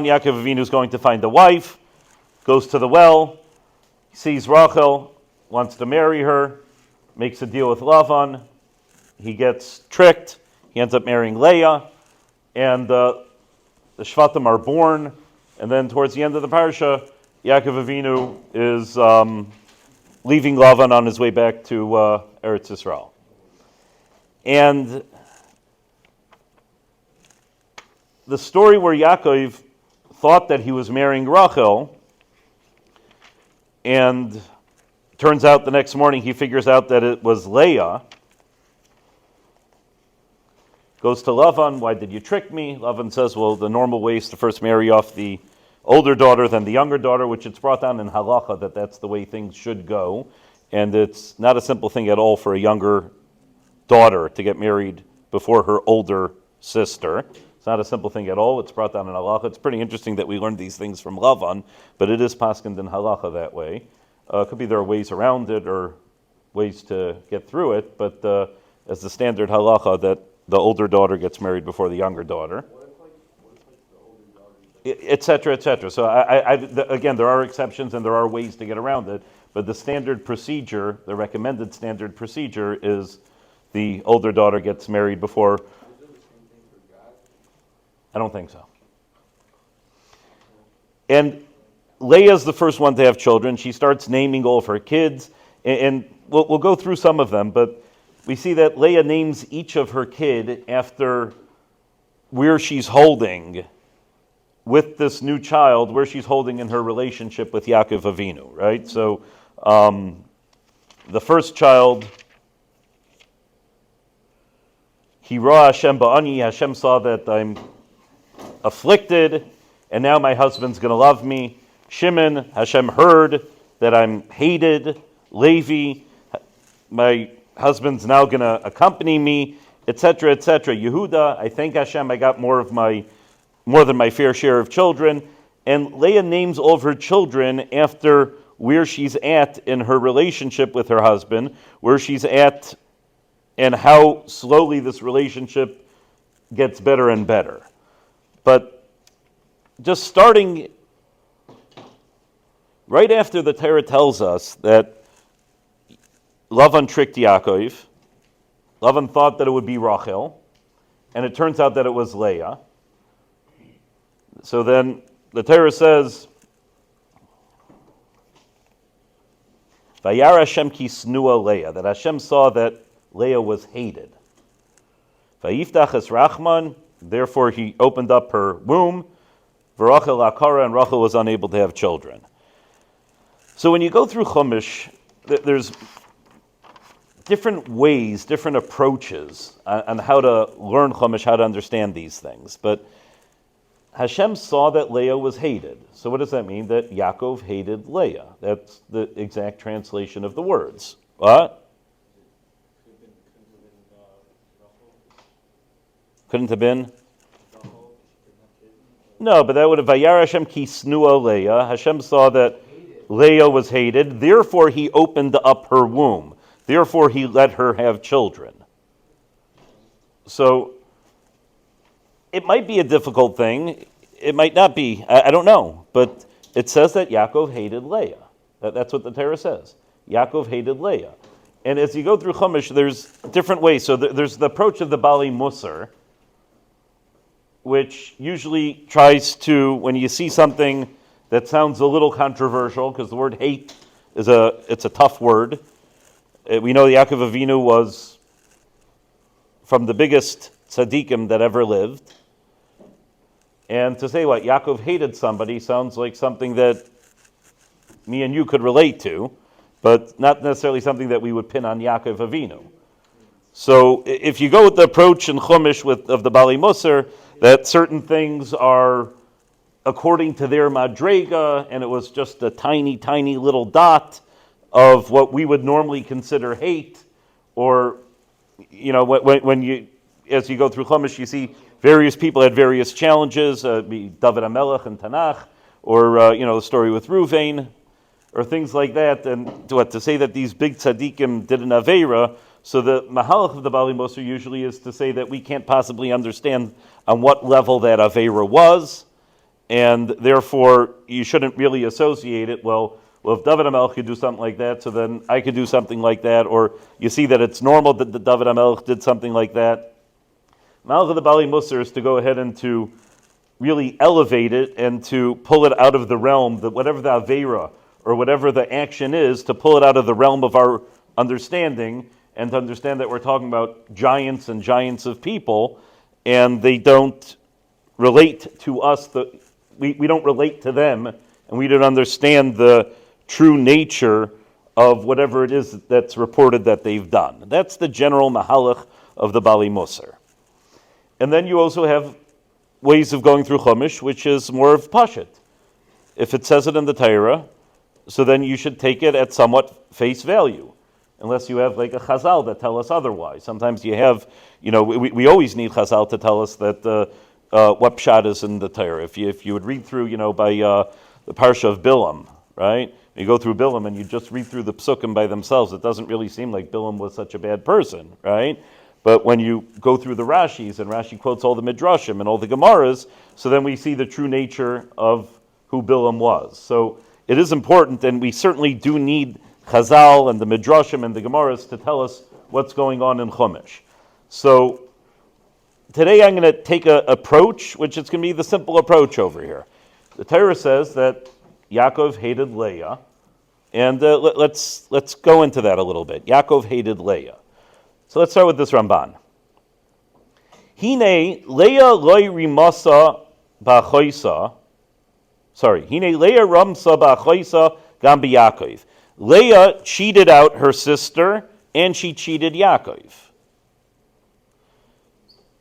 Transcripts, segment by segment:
Yaakov Avinu is going to find a wife, goes to the well, sees Rachel, wants to marry her, makes a deal with Lavan. He gets tricked. He ends up marrying Leah, and the Shvatim are born. And then towards the end of the parsha, Yaakov Avinu is leaving Lavan on his way back to Eretz Yisrael. And the story where Yaakov thought that he was marrying Rachel, and turns out the next morning he figures out that it was Leah, goes to Lavan, why did you trick me? Lavan says, well, the normal way is to first marry off the older daughter than the younger daughter, which it's brought down in halacha that that's the way things should go. And it's not a simple thing at all for a younger daughter to get married before her older sister. It's not a simple thing at all. It's brought down in halacha. It's pretty interesting that we learned these things from Lavan, but it is paskined in halacha that way. It could be there are ways around it or ways to get through it, but as the standard halacha that the older daughter gets married before the younger daughter, etc., etc. So again, there are exceptions and there are ways to get around it, but the standard procedure, the recommended standard procedure is the older daughter gets married before. I don't think so. And Leah's the first one to have children. She starts naming all of her kids, and we'll go through some of them, but we see that Leah names each of her kid after where she's holding with this new child, where she's holding in her relationship with Yaakov Avinu, right? So the first child, Hira Hashem ba'ani, Hashem saw that I'm afflicted, and now my husband's going to love me. Shimon, Hashem heard that I'm hated. Levi, my husband's now going to accompany me, etc., etc. Yehuda, I thank Hashem, I got more than my fair share of children. And Leah names all of her children after where she's at in her relationship with her husband, where she's at and how slowly this relationship gets better and better. But just starting right after the Torah tells us that Lavan tricked Yaakov, Lavan thought that it would be Rachel, and it turns out that it was Leah. So then the Torah says, Vayar Hashem ki Snua Leah, that Hashem saw that Leah was hated. Vayiftach es Rachman, therefore he opened up her womb, V'Rachel Akara, and Rachel was unable to have children. So when you go through Chumash, there's different ways, different approaches on how to learn Chumash, how to understand these things. But Hashem saw that Leah was hated. So what does that mean? That Yaakov hated Leah. That's the exact translation of the words. What? Couldn't have been? No, but that would have Vayar Hashem ki Snua Leah. Hashem saw that Leah was hated. Therefore, he opened up her womb. Therefore, he let her have children. So it might be a difficult thing. It might not be. I don't know. But it says that Yaakov hated Leah. That's what the Torah says. Yaakov hated Leah. And as you go through Chumash, there's different ways. So there's the approach of the Bali Musar, which usually tries to, when you see something that sounds a little controversial, because the word hate it's a tough word. We know Yaakov Avinu was from the biggest tzaddikim that ever lived. And to say what Yaakov hated somebody sounds like something that me and you could relate to, but not necessarily something that we would pin on Yaakov Avinu. So if you go with the approach in Chumash of the Bali Musar, that certain things are according to their madrega, and it was just a tiny, tiny little dot of what we would normally consider hate, or, you know, when you, as you go through Chumash, you see various people had various challenges, be David HaMelech and Tanakh, or, the story with Ruvain, or things like that, and to say that these big tzaddikim did an Aveira. So the mahalach of the Bali Musar usually is to say that we can't possibly understand on what level that Aveira was, and therefore you shouldn't really associate it. Well, if David HaMelech could do something like that, so then I could do something like that, or you see that it's normal that the David HaMelech did something like that. Malach the Bali Musar is to go ahead and to really elevate it and to pull it out of the realm, that whatever the Aveira or whatever the action is, to pull it out of the realm of our understanding and to understand that we're talking about giants and giants of people, and they don't relate to us, we don't relate to them, and we don't understand the true nature of whatever it is that's reported that they've done. That's the general mahalach of the Bali Musar. And then you also have ways of going through Chumash, which is more of Pashit. If it says it in the Torah, so then you should take it at somewhat face value, unless you have like a Chazal that tell us otherwise. Sometimes you have, we always need Chazal to tell us that what Pshat is in the Torah. If you would read through, by the Parsha of Bilam, right? You go through Bilam and you just read through the Psukim by themselves, it doesn't really seem like Bilam was such a bad person, right? But when you go through the Rashis, and Rashi quotes all the Midrashim and all the Gemaras, so then we see the true nature of who Bilam was. So it is important, and we certainly do need Chazal and the Midrashim and the Gemaras to tell us what's going on in Chumash. So today I'm going to take an approach, which is going to be the simple approach over here. The Torah says that Yaakov hated Leah, and let's go into that a little bit. Yaakov hated Leah. So let's start with this Ramban. Hine Leah loy rimasa ba'choisa. Hine Leah ramsa ba'choisa gam b'Yaakov. Leah cheated out her sister, and she cheated Yaakov.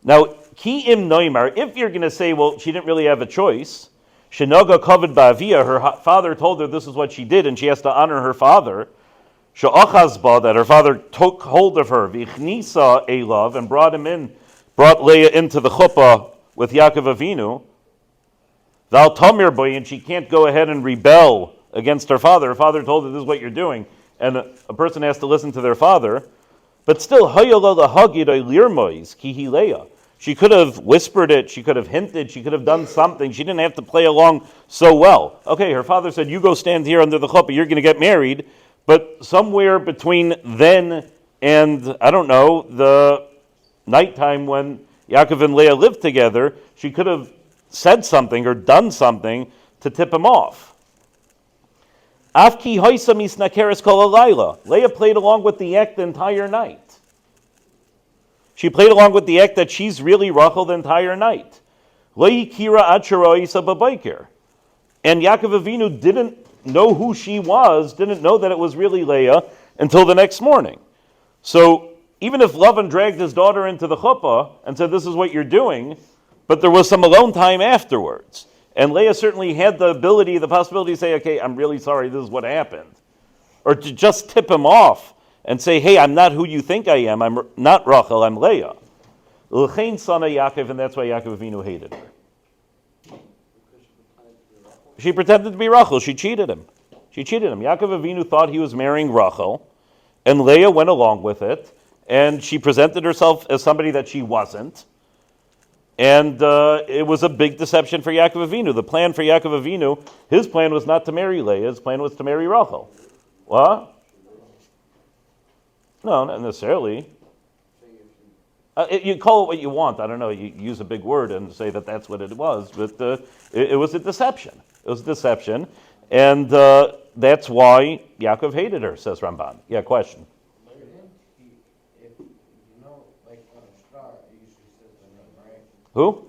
Now, ki im noimar, if you're going to say, well, she didn't really have a choice, shenoga kavod ba'avia, her father told her this is what she did, and she has to honor her father. She'achazba, that her father took hold of her, v'ichnisa elav, and brought Leah into the chuppah with Yaakov Avinu. Val tamir boy, and she can't go ahead and rebel against her father. Her father told her, this is what you're doing, and a person has to listen to their father. But still, she could have whispered it, she could have hinted, she could have done something. She didn't have to play along so well. Okay, her father said, you go stand here under the chuppah, you're going to get married. But somewhere between then and, I don't know, the nighttime when Yaakov and Leah lived together, she could have said something or done something to tip him off. Afki hoisa misnakeres kol alayla. Leah played along with the act the entire night. She played along with the act that she's really Rachel the entire night. Lehi kira achara isa babaykir. And Yaakov Avinu didn't know who she was, didn't know that it was really Leah until the next morning. So even if Lavan dragged his daughter into the chuppah and said, this is what you're doing, but there was some alone time afterwards. And Leah certainly had the ability, the possibility to say, okay, I'm really sorry, this is what happened. Or to just tip him off and say, hey, I'm not who you think I am. I'm not Rachel, I'm Leah. L'chein sana Yaakov, and that's why Yaakov Avinu hated her. She pretended to be Rachel. She cheated him. Yaakov Avinu thought he was marrying Rachel, and Leah went along with it, and she presented herself as somebody that she wasn't. And it was a big deception for Yaakov Avinu. The plan for Yaakov Avinu, his plan was not to marry Leah. His plan was to marry Rachel. What? No, not necessarily. You call it what you want. I don't know. You use a big word and say that that's what it was. But it was a deception. It was a deception. And that's why Yaakov hated her, says Ramban. Yeah, question. Who?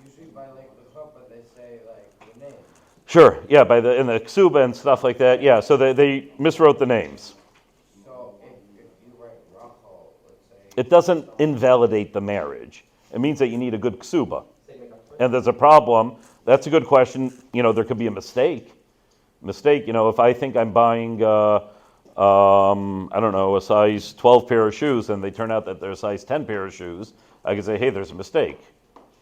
Usually by like the chuppah they say like the name. Sure, yeah, in the ksuba and stuff like that. Yeah, so they miswrote the names. So if you write Rachel, let's say, It doesn't invalidate the marriage. It means that you need a good ksuba. And there's a problem. That's a good question. There could be a mistake. If I think I'm buying, I don't know, a size 12 pair of shoes, and they turn out that they're a size 10 pair of shoes, I can say, hey, there's a mistake.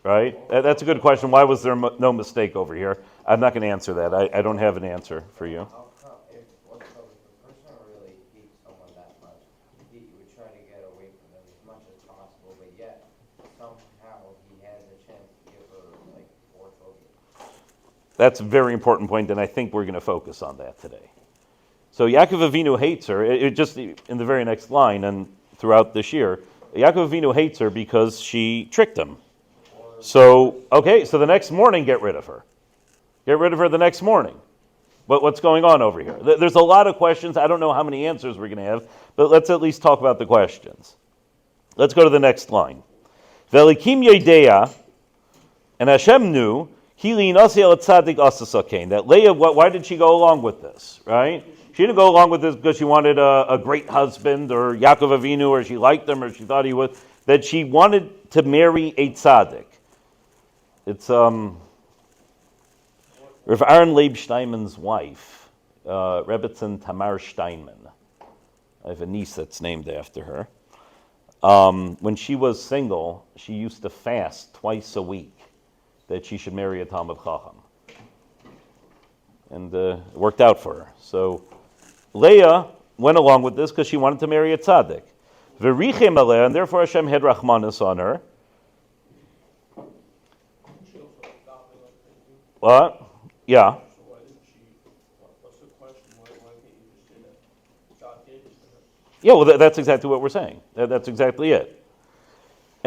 Right? That's a good question. Why was there no mistake over here? I'm not going to answer that. I don't have an answer for you. if the person really hates someone that much, he would try to get away from them as much as possible, but yet somehow he has a chance to give her like 4 children. That's a very important point, and I think we're going to focus on that today. So Yaakov Avinu hates her. It just in the very next line and throughout this year, Yaakov Avinu hates her because she tricked him. So the next morning, get rid of her. Get rid of her the next morning. But what's going on over here? There's a lot of questions. I don't know how many answers we're going to have, but let's at least talk about the questions. Let's go to the next line. Velikim Yedea, and Hashem knew, that Leah, why did she go along with this, right? She didn't go along with this because she wanted a great husband or Yaakov Avinu, or she liked him, or she thought he was, that she wanted to marry a tzaddik. It's Rav Aaron Leib Steinman's wife, Rebbetzin Tamar Steinman. I have a niece that's named after her. When she was single, she used to fast twice a week that she should marry a Talmid Chacham. And it worked out for her. So Leah went along with this because she wanted to marry a tzaddik. V'richem aleh, and therefore Hashem had Rachmanis on her. What? Yeah. Yeah, well, that's exactly what we're saying. That's exactly it.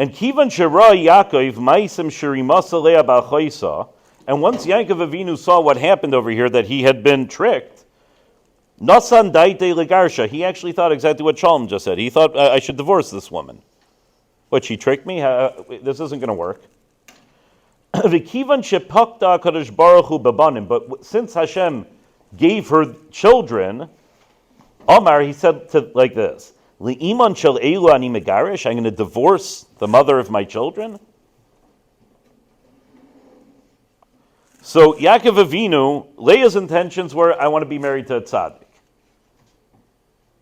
And kivan shera Yaakov ma'isem sherimasa leah ba'choisa, and once Yaakov Avinu saw what happened over here, that he had been tricked, nasan daite legarsha, he actually thought exactly what Shalom just said. He thought, I should divorce this woman. What, she tricked me? This isn't going to work. V'kivan shepakta kadosh baruch hu babanim, but since Hashem gave her children, Omar, he said like this, Li'iman shel elu ani megarish, I'm going to divorce the mother of my children? So Yaakov Avinu, Leah's intentions were, I want to be married to a tzaddik.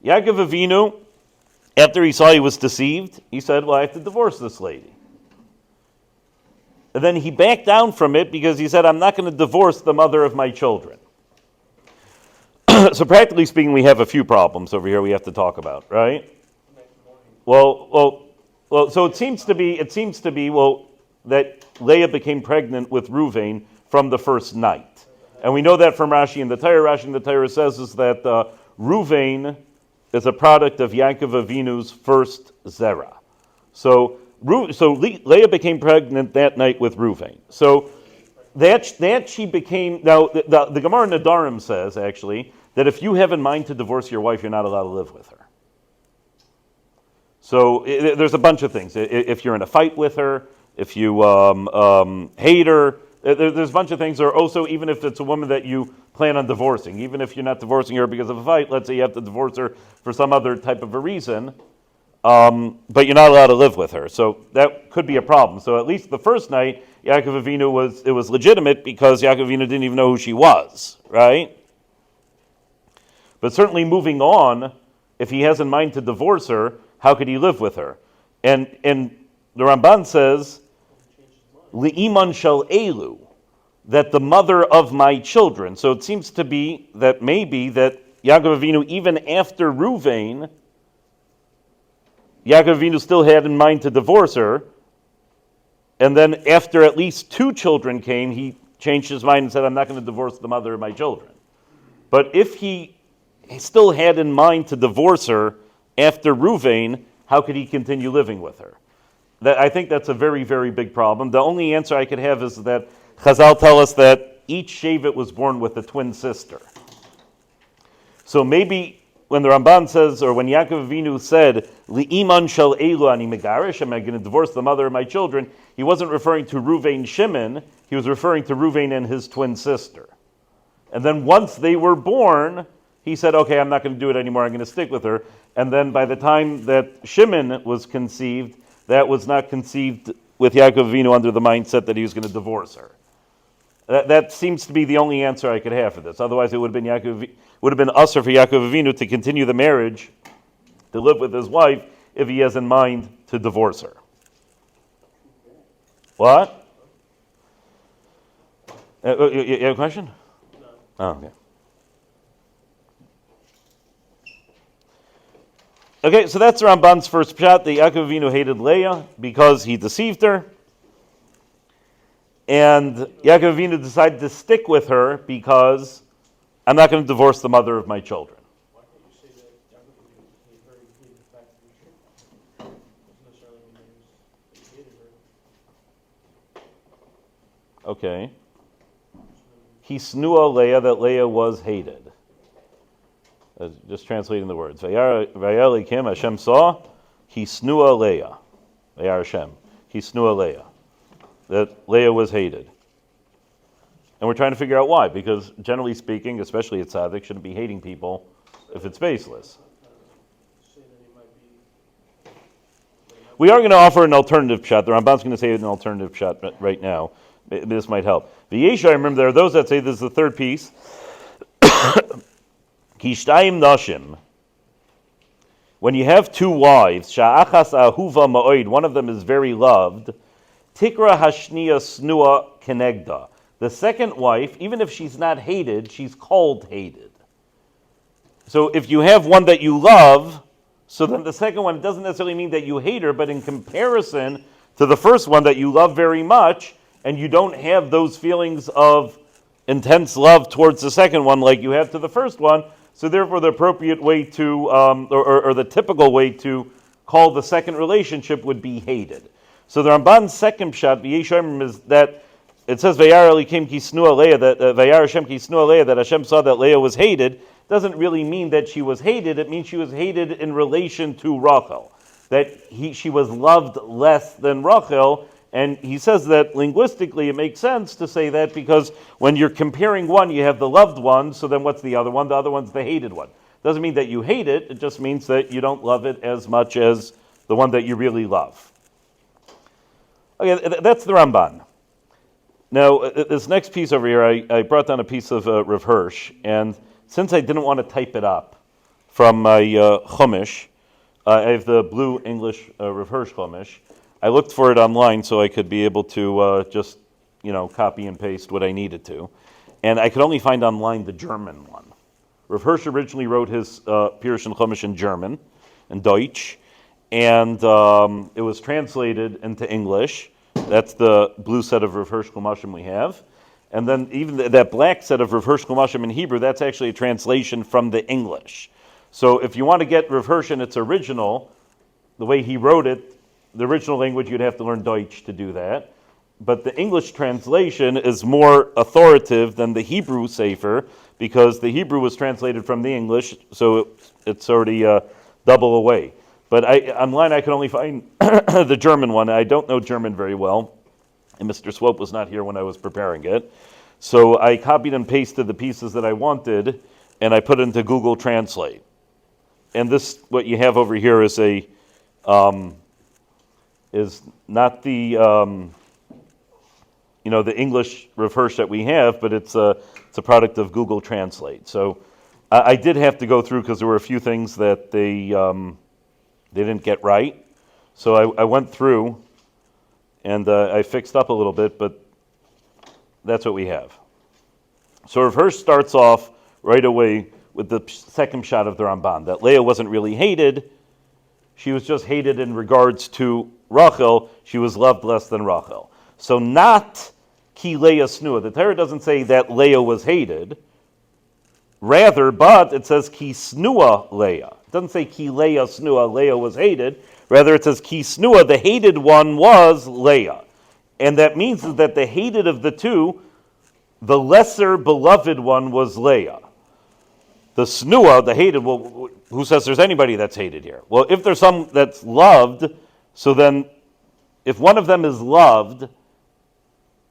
Yaakov Avinu, after he saw he was deceived, he said, well, I have to divorce this lady. And then he backed down from it because he said, I'm not going to divorce the mother of my children. So practically speaking, we have a few problems over here we have to talk about, right? Well. So it seems to be that Leah became pregnant with Ruvain from the first night, and we know that from Rashi in the Torah. Rashi in the Torah says is that Ruvain is a product of Yaakov Avinu's first zera. So Leah became pregnant that night with Ruvain. So that she became, now the Gemara Nadarim says actually that if you have in mind to divorce your wife, you're not allowed to live with her. So there's a bunch of things. If you're in a fight with her, if you hate her, there's a bunch of things. Or also, even if it's a woman that you plan on divorcing, even if you're not divorcing her because of a fight, let's say you have to divorce her for some other type of a reason, but you're not allowed to live with her. So that could be a problem. So at least the first night, Yaakov Avinu was legitimate because Yaakov Avinu didn't even know who she was, right? But certainly moving on, if he has in mind to divorce her, how could he live with her? And the Ramban says, Li'iman shel elu, that the mother of my children. So it seems to be that maybe that Yaakov Avinu, even after Ruvain, Yaakov Avinu still had in mind to divorce her. And then after at least 2 children came, he changed his mind and said, I'm not going to divorce the mother of my children. But if he still had in mind to divorce her after Ruvain, how could he continue living with her? I think that's a very, very big problem. The only answer I could have is that Chazal tell us that each Shevet was born with a twin sister. So maybe when the Ramban says, or when Yaakov Avinu said, Li'iman shel elu ani megarish, am I going to divorce the mother of my children? He wasn't referring to Ruvain Shimon, he was referring to Ruvain and his twin sister. And then once they were born, he said, okay, I'm not going to do it anymore, I'm going to stick with her. And then by the time that Shimon was conceived, that was not conceived with Yaakov Avinu under the mindset that he was going to divorce her. That seems to be the only answer I could have for this. Otherwise, it would have been usher for Yaakov Avinu to continue the marriage, to live with his wife, if he has in mind to divorce her. What? You have a question? No. Oh, okay. Okay, so that's Ramban's first pshat. The Yaakov Avinu hated Leah because he deceived her. And Yaakov Avinu decided to stick with her because I'm not going to divorce the mother of my children. Why can't you say that Yaakov he very hated the fact that he doesn't necessarily mean that he hated her. Okay. He snua Leah, that Leah was hated. Just translating the words. Vayar Kim, Hashem saw, he snua Leah. Vayar Hashem, he snua Leah. That Leah was hated. And we're trying to figure out why, because generally speaking, especially at tzaddik, shouldn't be hating people if it's baseless. Say that he might be. We are going to offer an alternative shot. The Ramban's going to say an alternative shot right now. This might help. The Yesha, I remember there are those that say this is the third piece. Kishtayim nashim. When you have two wives, sha'achas ahuva ma'oid, one of them is very loved, tikra hashniya snua kenegda. The second wife, even if she's not hated, she's called hated. So if you have one that you love, so then the second one, it doesn't necessarily mean that you hate her, but in comparison to the first one that you love very much, and you don't have those feelings of intense love towards the second one like you have to the first one, so therefore the appropriate way to, or the typical way to call the second relationship would be hated. So the Ramban's second shot, V'yeshayim, is that it says Vayar Elikim ki snua Leah, that Vayar Hashem ki snua Leah, that Hashem saw that Leah was hated, doesn't really mean that she was hated. It means she was hated in relation to Rachel, that she was loved less than Rachel. And he says that linguistically it makes sense to say that because when you're comparing one, you have the loved one, so then what's the other one? The other one's the hated one. Doesn't mean that you hate it, it just means that you don't love it as much as the one that you really love. Okay, that's the Ramban. Now, this next piece over here, I brought down a piece of Rav Hirsch, and since I didn't want to type it up from my Chumash, I have the blue English Rav Hirsch Chumash. I looked for it online so I could be able to just, copy and paste what I needed to. And I could only find online the German one. Rav Hirsch originally wrote his Pirush and Chumash in German, in Deutsch, and it was translated into English. That's the blue set of Rav Hirsch Chumashim we have. And then even that black set of Rav Hirsch Chumashim in Hebrew, that's actually a translation from the English. So if you want to get Rav Hirsch in its original, the way he wrote it, the original language, you'd have to learn Deutsch to do that. But the English translation is more authoritative than the Hebrew Sefer, because the Hebrew was translated from the English, so it's already double away. But online I could only find the German one. I don't know German very well, and Mr. Swope was not here when I was preparing it. So I copied and pasted the pieces that I wanted, and I put it into Google Translate. And this, what you have over here, is is not the the English Rav Hirsch that we have, but it's a product of Google Translate. So I did have to go through because there were a few things that they didn't get right. So I went through and I fixed up a little bit, but that's what we have. So Rav Hirsch starts off right away with the second shot of the Ramban, that Leah wasn't really hated. She was just hated in regards to Rachel. She was loved less than Rachel. So not ki Leah snua. The Torah doesn't say that Leah was hated. Rather, but it says ki snua Leah. It doesn't say ki Leah snua, Leah was hated. Rather, it says ki snua, the hated one was Leah. And that means that the hated of the two, the lesser beloved one was Leah. The snua, the hated, well, who says there's anybody that's hated here? Well, if there's some that's loved, so then if one of them is loved,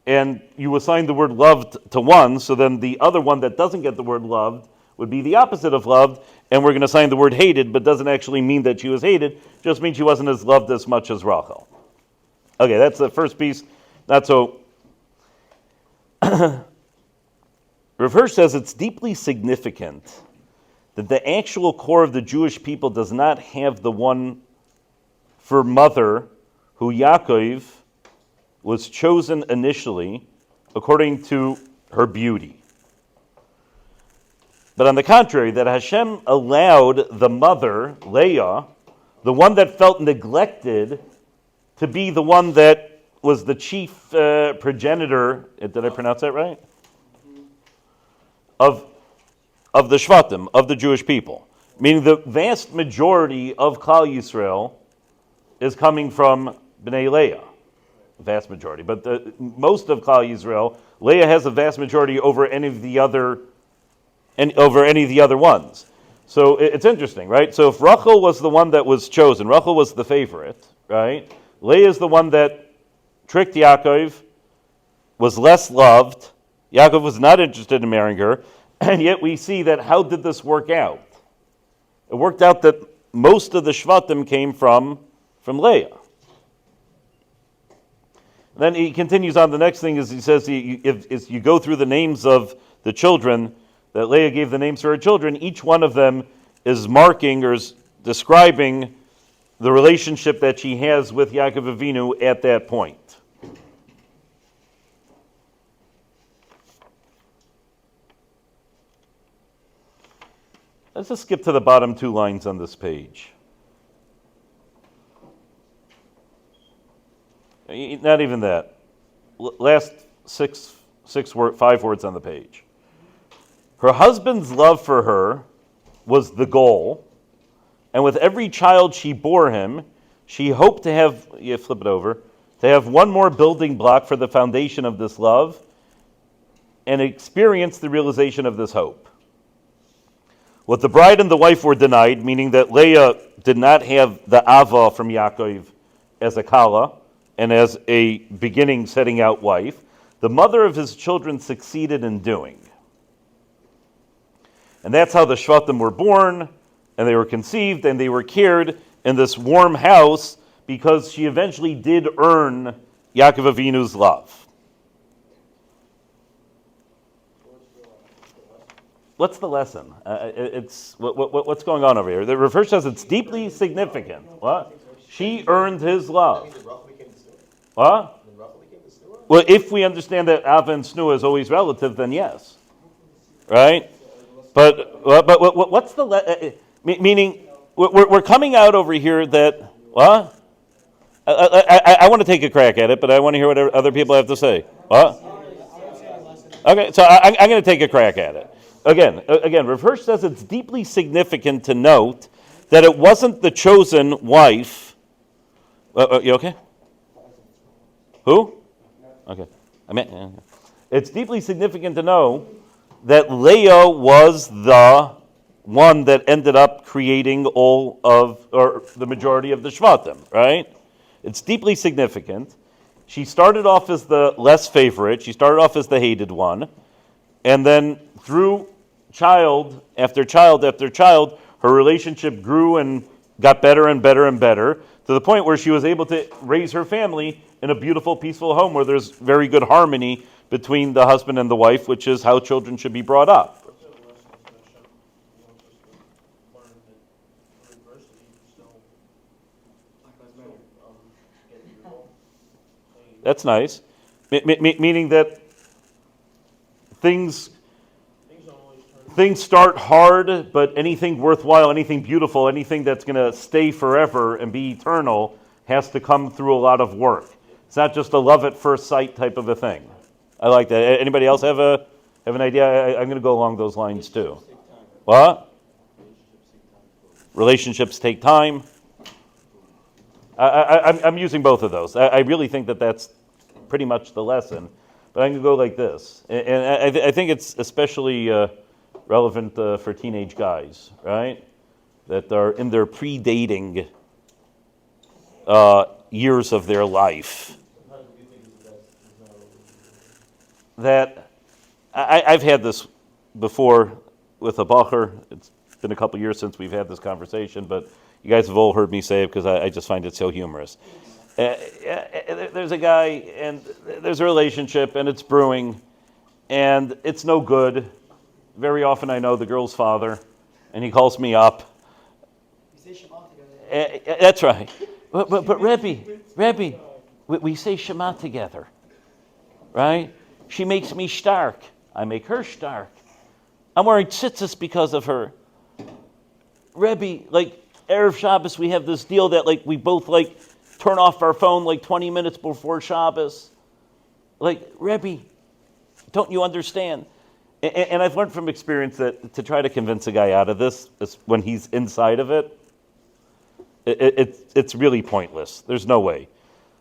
and you assign the word loved to one, so then the other one that doesn't get the word loved would be the opposite of loved, and we're going to assign the word hated, but doesn't actually mean that she was hated, just means she wasn't as loved as much as Rachel. Okay, that's the first piece. Not so. Rav Hirsch says it's deeply significant that the actual core of the Jewish people does not have the one for mother who Yaakov was chosen initially according to her beauty. But on the contrary, that Hashem allowed the mother, Leah, the one that felt neglected, to be the one that was the chief progenitor, did I pronounce that right? Of the Shvatim, of the Jewish people. Meaning the vast majority of Klal Yisrael is coming from Bnei Leah. Vast majority. But most of Klal Yisrael, Leah has a vast majority over any of the other ones. So it's interesting, right? So if Rachel was the one that was chosen, Rachel was the favorite, right? Leah is the one that tricked Yaakov, was less loved. Yaakov was not interested in marrying her. And yet we see that how did this work out? It worked out that most of the Shvatim came from Leah. Then he continues on. The next thing is he says, if you go through the names of the children, that Leah gave the names to her children, each one of them is marking or is describing the relationship that she has with Yaakov Avinu at that point. Let's just skip to the bottom two lines on this page. Not even that. Last five words on the page. Her husband's love for her was the goal, and with every child she bore him, she hoped to have, you flip it over, to have one more building block for the foundation of this love, and experience the realization of this hope. What the bride and the wife were denied, meaning that Leah did not have the Ava from Yaakov as a Kala, and as a beginning setting out wife, the mother of his children succeeded in doing. And that's how the Shvatim were born, and they were conceived, and they were cared in this warm house because she eventually did earn Yaakov Avinu's love. What's the lesson? What's going on over here? The reverse says it's deeply significant. What? She earned his love. What? Well, if we understand that Ava and Snua is always relative, then yes, right? But what's the meaning? We're coming out over here that what? I want to take a crack at it, but I want to hear what other people have to say. What? Okay, so I'm going to take a crack at it. Again, Rav Hirsch says it's deeply significant to note that it wasn't the chosen wife. You okay? Who? Okay. It's deeply significant to know that Leah was the one that ended up creating all of, or the majority of the Shvatim, right? It's deeply significant. She started off as the less favorite. She started off as the hated one. And then through child after child after child, her relationship grew and got better and better and better to the point where she was able to raise her family in a beautiful, peaceful home where there's very good harmony between the husband and the wife, which is how children should be brought up. That's nice. Meaning that things start hard, but anything worthwhile, anything beautiful, anything that's going to stay forever and be eternal has to come through a lot of work. It's not just a love at first sight type of a thing. I like that. Anybody else have an idea? I'm going to go along those lines too. What? Relationships take time. I'm using both of those. I really think that that's pretty much the lesson. But I'm going to go like this. And I think it's especially relevant for teenage guys, right? That are in their pre-dating years of their life. That I've had this before with a bacher. It's been a couple years since we've had this conversation, but you guys have all heard me say it because I just find it so humorous. There's a guy, and there's a relationship, and it's brewing, and it's no good. Very often I know the girl's father, and he calls me up. You say Shema together. That's right. But Rebbe, we say Shema together, right? She makes me stark. I make her stark. I'm wearing tzitzis because of her. Rebbe, like Erev Shabbos, we have this deal that like we both like turn off our phone like 20 minutes before Shabbos. Like, Rebbe, don't you understand? And I've learned from experience that to try to convince a guy out of this when he's inside of it, it's really pointless. There's no way.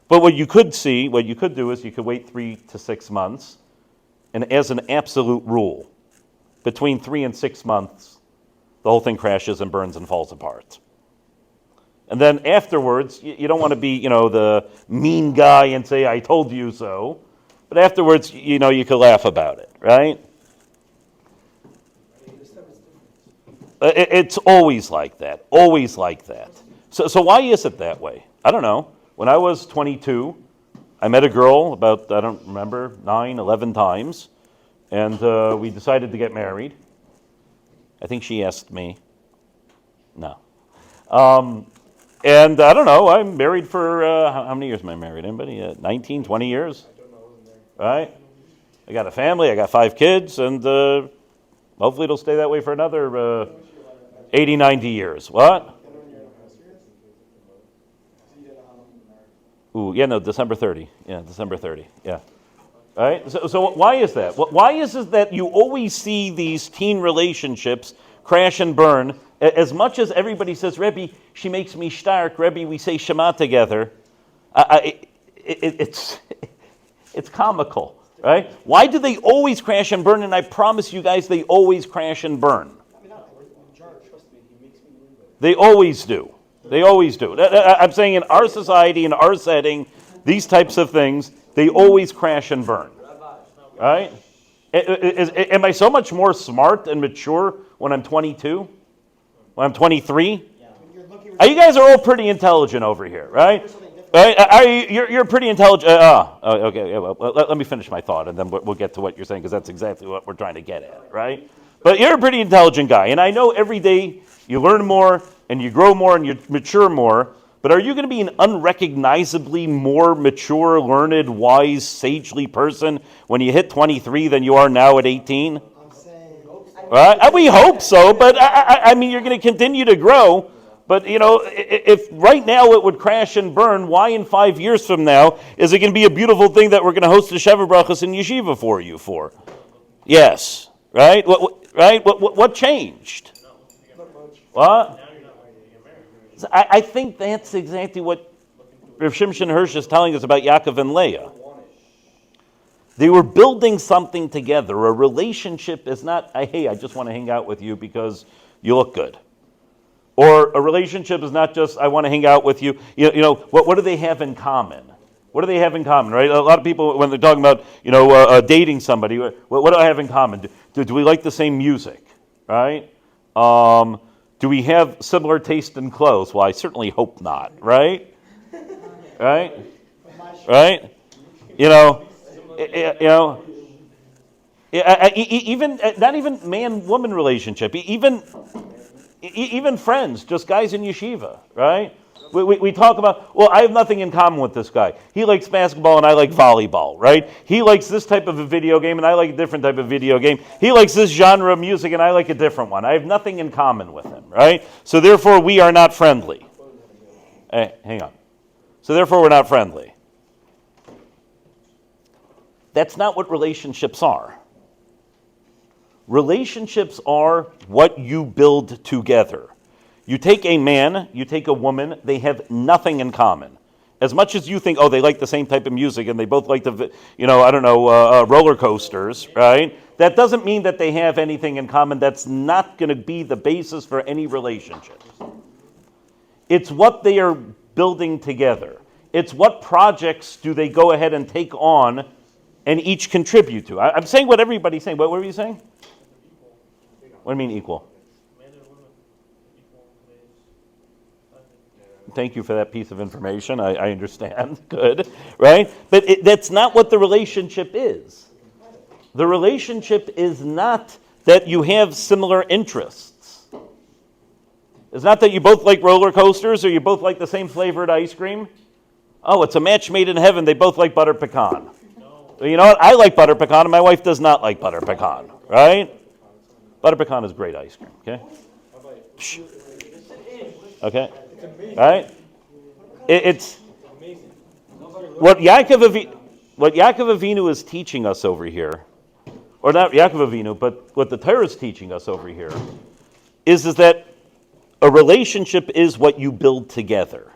But what you could do is you could wait 3 to 6 months, and as an absolute rule, between 3 and 6 months, the whole thing crashes and burns and falls apart. And then afterwards, you don't want to be, the mean guy and say, I told you so. But afterwards, you could laugh about it, right? It's always like that, always like that. So why is it that way? I don't know. When I was 22, I met a girl about, I don't remember, 9, 11 times, and we decided to get married. I think she asked me. No. And I don't know, I'm married for, how many years am I married? Anybody? 19, 20 years? I don't know, I wasn't there. Right? I got a family, I got 5 kids, and hopefully it'll stay that way for another 80, 90 years. What? Ooh, yeah, no, December 30. Yeah, December 30. Yeah. All right? So why is that? Why is it that you always see these teen relationships crash and burn? As much as everybody says, Rebbe, she makes me stark, Rebbe, we say Shema together, it's comical, right? Why do they always crash and burn? And I promise you guys, they always crash and burn. They always do. They always do. I'm saying in our society, in our setting, these types of things, they always crash and burn. Right? Am I so much more smart and mature when I'm 22? When I'm 23? You guys are all pretty intelligent over here, right? Right? You're pretty intelligent. Okay. Yeah, well, let me finish my thought, and then we'll get to what you're saying, because that's exactly what we're trying to get at, right? But you're a pretty intelligent guy, and I know every day you learn more, and you grow more, and you mature more. But are you going to be an unrecognizably more mature, learned, wise, sagely person when you hit 23 than you are now at 18? Right? We hope so, but I mean, you're going to continue to grow. But, if right now it would crash and burn, why in 5 years from now is it going to be a beautiful thing that we're going to host the Sheva Brachos in Yeshiva for you for? Yes. Right? What changed? What? I think that's exactly what Rav Shimshon Hirsch is telling us about Yaakov and Leah. They were building something together. A relationship is not, hey, I just want to hang out with you because you look good. Or a relationship is not just, I want to hang out with you. What do they have in common? What do they have in common, right? A lot of people, when they're talking about, dating somebody, what do I have in common? Do we like the same music, right? Do we have similar taste in clothes? Well, I certainly hope not, right? Right? Right? Even not even man-woman relationship, even friends, just guys in yeshiva, right? We talk about, well, I have nothing in common with this guy. He likes basketball and I like volleyball, right? He likes this type of a video game and I like a different type of video game. He likes this genre of music and I like a different one. I have nothing in common with him, right? So therefore, we are not friendly. Hey, hang on. So therefore, we're not friendly. That's not what relationships are. Relationships are what you build together. You take a man, you take a woman, they have nothing in common. As much as you think, they like the same type of music and they both like roller coasters, right? That doesn't mean that they have anything in common. That's not going to be the basis for any relationship. It's what they are building together. It's what projects do they go ahead and take on and each contribute to. I'm saying what everybody's saying. What were you saying? What do you mean equal? Thank you for that piece of information. I understand. Good. Right? But that's not what the relationship is. The relationship is not that you have similar interests. It's not that you both like roller coasters or you both like the same flavored ice cream. Oh, it's a match made in heaven. They both like butter pecan. Well, you know what? I like butter pecan and my wife does not like butter pecan. Right? Butter pecan is great ice cream. Okay? Okay? Right? what Yaakov Avinu is teaching us over here, or not Yaakov Avinu, but what the Torah is teaching us over here, is that a relationship is what you build together.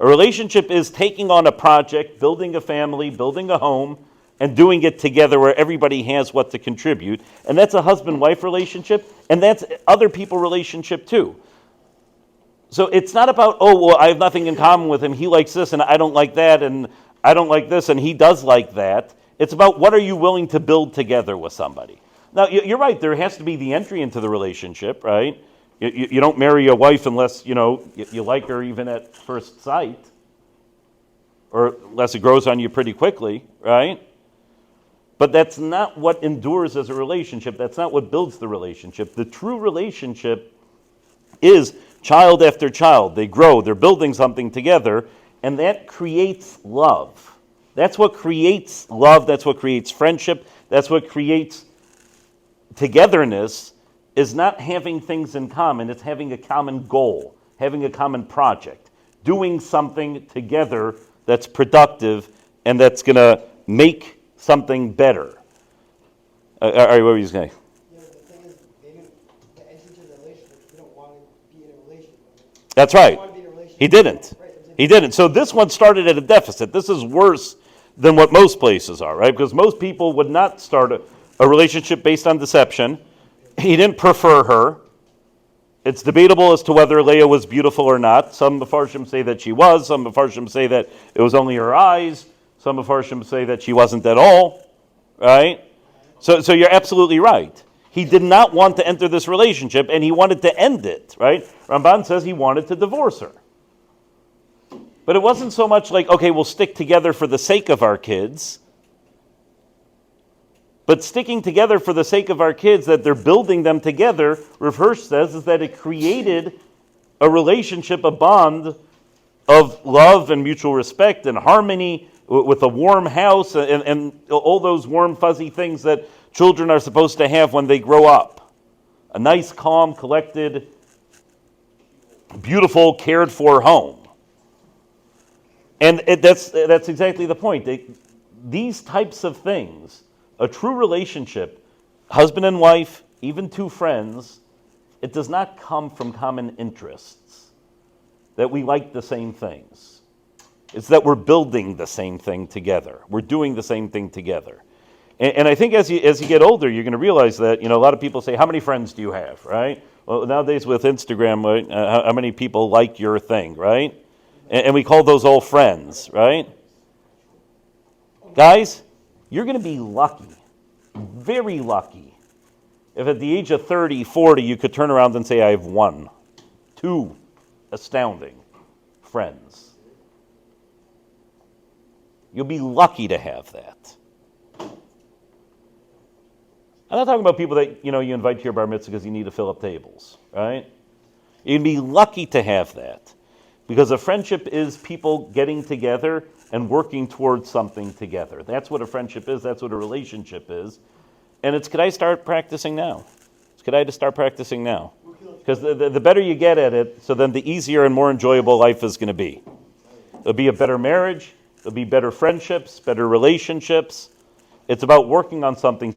A relationship is taking on a project, building a family, building a home, and doing it together where everybody has what to contribute. And that's a husband-wife relationship, and that's other people relationship too. So it's not about, oh, well, I have nothing in common with him. He likes this, and I don't like that, and I don't like this, and he does like that. It's about what are you willing to build together with somebody. Now, you're right. There has to be the entry into the relationship, right? You don't marry a wife unless, you like her even at first sight, or unless it grows on you pretty quickly, right? But that's not what endures as a relationship. That's not what builds the relationship. The true relationship is child after child. They grow. They're building something together, and that creates love. That's what creates love. That's what creates friendship. That's what creates togetherness, is not having things in common. It's having a common goal, having a common project, doing something together that's productive and that's going to make something better. All right, what were you saying? The thing is, the entry to the relationship, they don't want to be in a relationship. That's They right. want to be in a relationship. He didn't. Right. He didn't. So this one started at a deficit. This is worse than what most places are, right? Because most people would not start a relationship based on deception. He didn't prefer her. It's debatable as to whether Leah was beautiful or not. Some Mefarshim say that she was. Some Mefarshim say that it was only her eyes. Some Mefarshim say that she wasn't at all, right? So you're absolutely right. He did not want to enter this relationship, and he wanted to end it, right? Ramban says he wanted to divorce her. But it wasn't so much like, okay, we'll stick together for the sake of our kids. But sticking together for the sake of our kids, that they're building them together, Rav Hirsch says, is that it created a relationship, a bond of love and mutual respect and harmony with a warm house and all those warm, fuzzy things that children are supposed to have when they grow up. A nice, calm, collected, beautiful, cared for home. And that's exactly the point. These types of things, a true relationship, husband and wife, even two friends, it does not come from common interests, that we like the same things. It's that we're building the same thing together. We're doing the same thing together. And I think as you get older, you're going to realize that, a lot of people say, how many friends do you have, right? Well, nowadays with Instagram, right, how many people like your thing, right? And we call those all friends, right? Guys, you're going to be lucky, very lucky, if at the age of 30, 40, you could turn around and say, I have one, two astounding friends. You'll be lucky to have that. I'm not talking about people that, you invite to your bar mitzvah because you need to fill up tables, right? You'd be lucky to have that. Because a friendship is people getting together and working towards something together. That's what a friendship is. That's what a relationship is. And it's, could I start practicing now? Could I just start practicing now? Because the better you get at it, so then the easier and more enjoyable life is going to be. It'll be a better marriage. It'll be better friendships, better relationships. It's about working on something